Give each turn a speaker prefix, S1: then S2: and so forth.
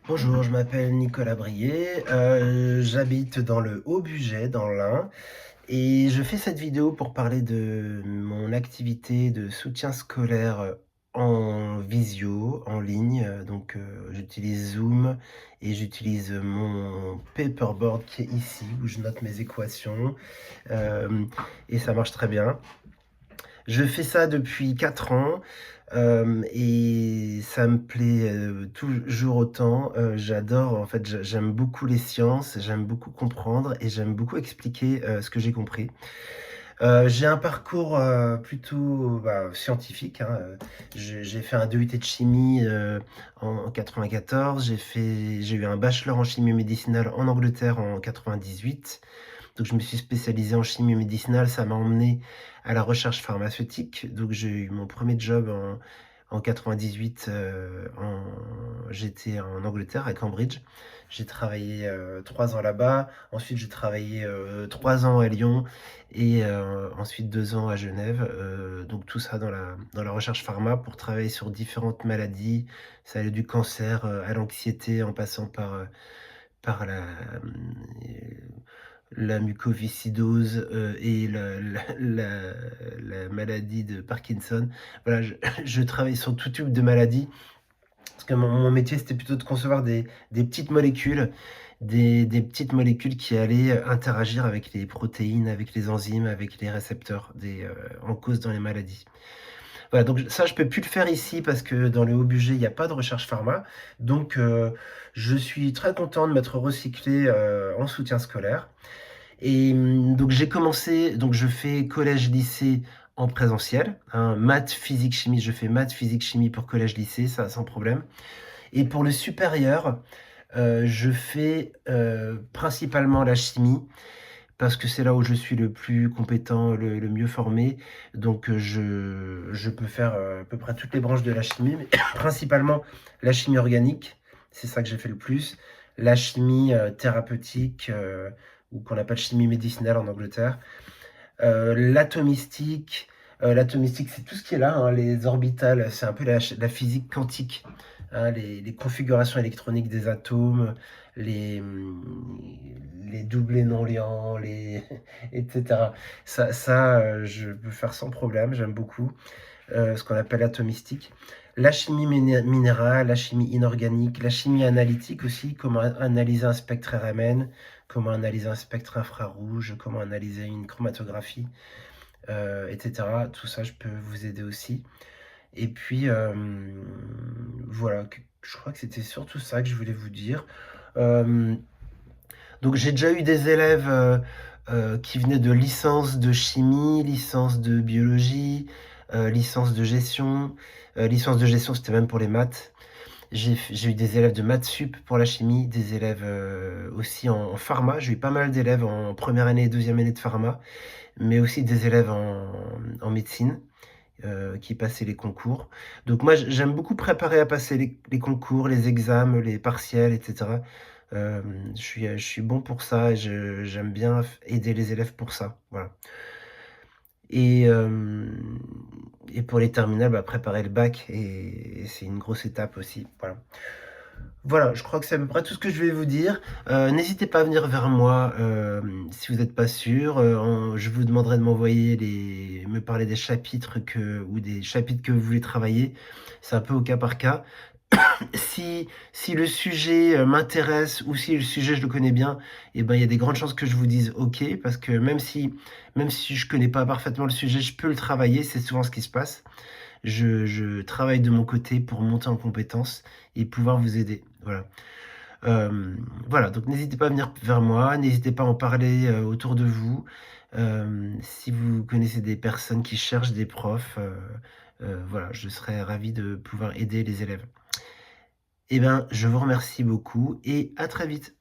S1: Bonjour, je m'appelle Nicolas Brier, j'habite dans le Haut-Bugey, dans l'Ain, et je fais cette vidéo pour parler de mon activité de soutien scolaire, en visio, en ligne, j'utilise Zoom et j'utilise mon paperboard qui est ici, où je note mes équations, hem et ça marche très bien. Je fais ça depuis 4 ans, et ça me plaît, toujours autant. J'adore en fait, j'aime beaucoup les sciences, j'aime beaucoup comprendre et j'aime beaucoup expliquer, ce que j'ai compris. J'ai un parcours, plutôt, scientifique, hein, j'ai fait un DUT de chimie, en 94. J'ai eu un bachelor en chimie médicinale en Angleterre en 98. Donc je me suis spécialisé en chimie médicinale, ça m'a emmené à la recherche pharmaceutique. Donc j'ai eu mon premier job en 98, j'étais en Angleterre, à Cambridge. J'ai travaillé, 3 ans là-bas. Ensuite, j'ai travaillé, 3 ans à Lyon et ensuite 2 ans à Genève. Donc tout ça dans la recherche pharma pour travailler sur différentes maladies. Ça allait du cancer, à l'anxiété en passant par la mucoviscidose, et la maladie de Parkinson. Voilà, je je travaille sur tout type de maladies parce que mon métier, c'était plutôt de concevoir des petites molécules, des petites molécules qui allaient, interagir avec les protéines, avec les enzymes, avec les récepteurs en cause dans les maladies. Voilà, donc ça, je peux plus le faire ici parce que dans le Haut-Bugey, il y a pas de recherche pharma. Donc je suis très content de m'être recyclé, en soutien scolaire. Et donc j'ai commencé, donc je fais collège-lycée en présentiel, hein, maths, physique, chimie. Je fais maths, physique, chimie pour collège-lycée, ça sans problème. Et pour le supérieur, je fais, principalement la chimie parce que c'est là où je suis le plus compétent, le mieux formé. Donc je peux faire, à peu près toutes les branches de la chimie, mais principalement la chimie organique, c'est ça que j'ai fait le plus. La chimie, thérapeutique, ou qu'on appelle chimie médicinale en Angleterre. L'atomistique, c'est tout ce qui est là, hein, les orbitales, c'est un peu la physique quantique, hein, les configurations électroniques des atomes, les doublés non liants, et cetera. Je peux faire sans problème, j'aime beaucoup, ce qu'on appelle atomistique. La chimie minérale, la chimie inorganique, la chimie analytique aussi, comment analyser un spectre RMN, comment analyser un spectre infrarouge, comment analyser une chromatographie, et cetera. Tout ça, je peux vous aider aussi. Et puis, voilà, je crois que c'était surtout ça que je voulais vous dire. Hem, donc j'ai déjà eu des élèves, qui venaient de licence de chimie, licence de biologie, licence de gestion. Licence de gestion, c'était même pour les maths. J'ai eu des élèves de maths sup pour la chimie, des élèves, aussi en pharma. J'ai eu pas mal d'élèves en première année et deuxième année de pharma, mais aussi des élèves en médecine, qui passaient les concours. Donc moi, j'aime beaucoup préparer à passer les concours, les examens, les partiels, et cetera. Je suis bon pour ça et j'aime bien aider les élèves pour ça, voilà. Et pour les terminales, préparer le bac, et c'est une grosse étape aussi, voilà. Voilà, je crois que c'est à peu près tout ce que je vais vous dire. N'hésitez pas à venir vers moi, si vous n'êtes pas sûr, je vous demanderai de me parler des chapitres ou des chapitres que vous voulez travailler. C'est un peu au cas par cas. Si le sujet, m'intéresse, ou si le sujet je le connais bien, et ben, il y a des grandes chances que je vous dise OK, parce que même si je connais pas parfaitement le sujet, je peux le travailler, c'est souvent ce qui se passe. Je travaille de mon côté pour monter en compétences et pouvoir vous aider, voilà. Voilà, donc n'hésitez pas à venir vers moi, n'hésitez pas à en parler, autour de vous. Si vous connaissez des personnes qui cherchent des profs, voilà, je serais ravi de pouvoir aider les élèves. Eh ben, je vous remercie beaucoup et à très vite.